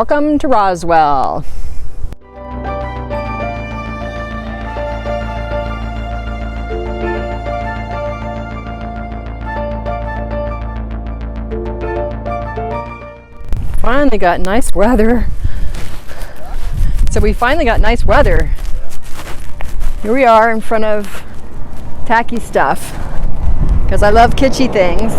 Welcome to Roswell. Finally got nice weather. So we finally got nice weather. Here we are in front of tacky stuff because I love kitschy things.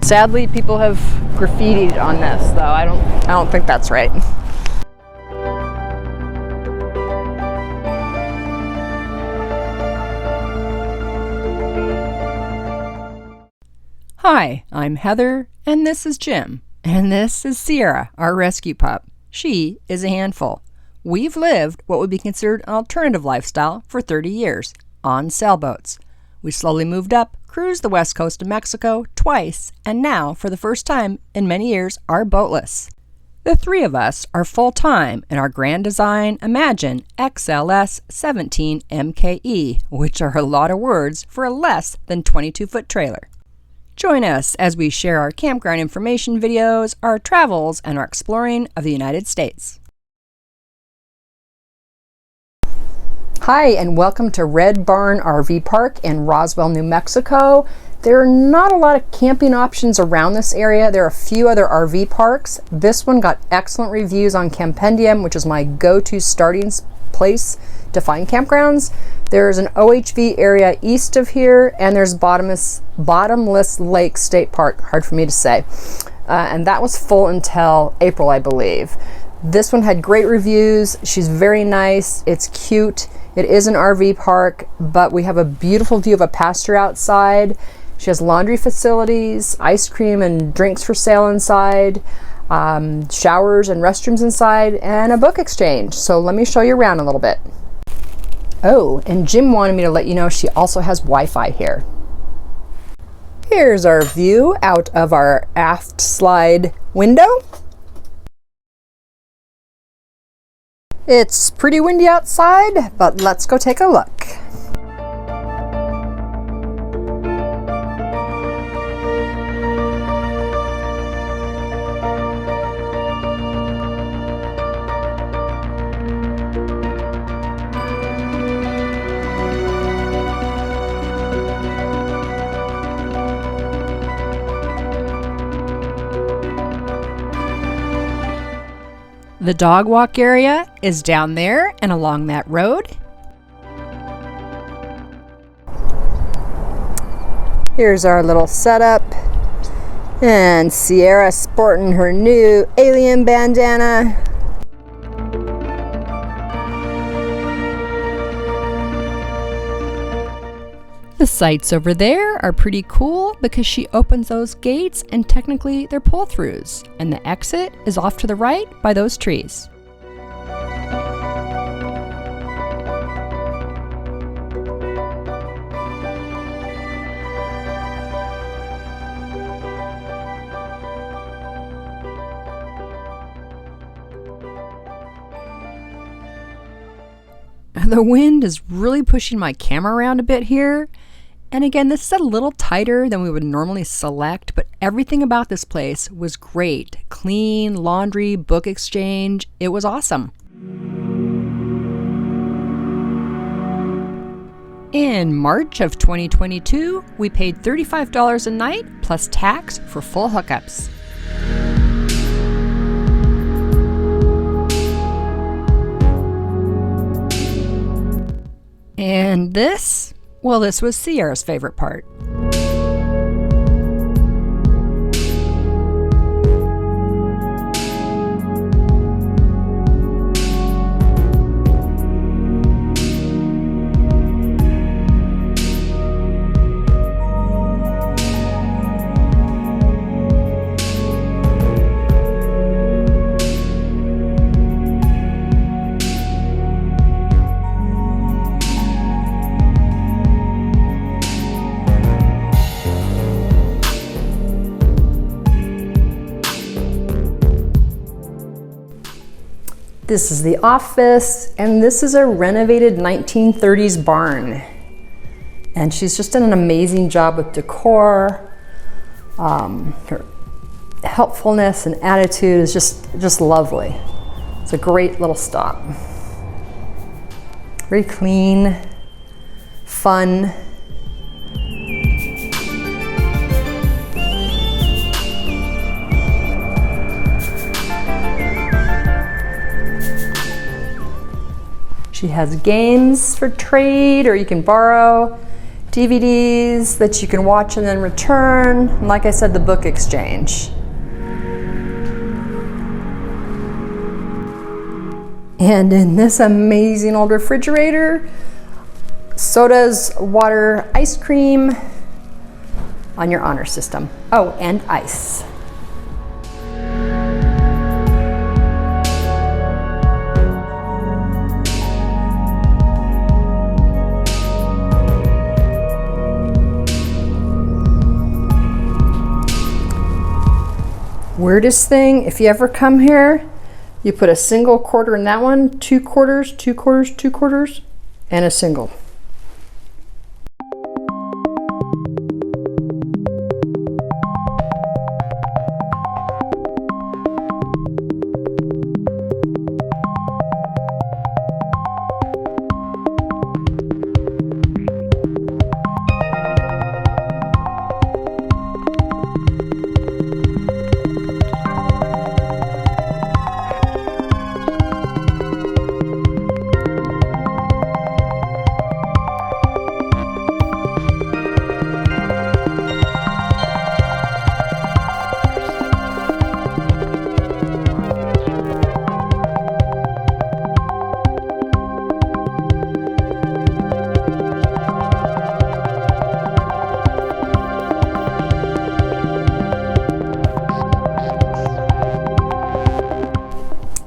Sadly, people have graffitied on this, though. I don't think that's right. Hi, I'm Heather, and this is Jim, and this is Sierra, our rescue pup. She is a handful. We've lived what would be considered an alternative lifestyle for 30 years, on sailboats. We slowly moved up, cruised the west coast of Mexico twice, and now, for the first time in many years, are boatless. The three of us are full-time in our Grand Design Imagine XLS 17 MKE, which are a lot of words for a less than 22-foot trailer. Join us as we share our campground information videos, our travels, and our exploring of the United States. Hi, and welcome to Red Barn RV Park in Roswell, New Mexico. There are not a lot of camping options around this area. There are a few other RV parks. This one got excellent reviews on Campendium, which is my go-to starting place to find campgrounds. There's an OHV area east of here, and there's Bottomless Lakes State Park, hard for me to say. And that was full until April, I believe. This one had great reviews. She's very nice. It's cute. It is an RV park, but we have a beautiful view of a pasture outside. She has laundry facilities, ice cream and drinks for sale inside, showers and restrooms inside, and a book exchange. So let me show you around a little bit. Oh, and Jim wanted me to let you know she also has Wi-Fi here. Here's our view out of our aft slide window. It's pretty windy outside, but let's go take a look. The dog walk area is down there and along that road. Here's our little setup. And Sierra sporting her new alien bandana. The sights over there are pretty cool because she opens those gates and technically they're pull-throughs, and the exit is off to the right by those trees. The wind is really pushing my camera around a bit here. And again, this is a little tighter than we would normally select, but everything about this place was great. Clean, laundry, book exchange. It was awesome. In March of 2022, we paid $35 a night plus tax for full hookups. And this? Well, this was Sierra's favorite part. This is the office, and this is a renovated 1930s barn. And she's just done an amazing job with decor. Her helpfulness and attitude is just lovely. It's a great little stop. Very clean, fun. She has games for trade, or you can borrow, DVDs that you can watch and then return. And like I said, the book exchange. And in this amazing old refrigerator, sodas, water, ice cream on your honor system. Oh, and ice. Weirdest thing, if you ever come here, you put a single quarter in that one, 2 quarters, 2 quarters, 2 quarters, and a single.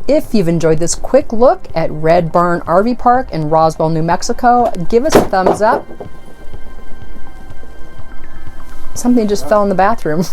If you've enjoyed this quick look at Red Barn RV Park in Roswell, New Mexico, give us a thumbs up. Something just fell in the bathroom.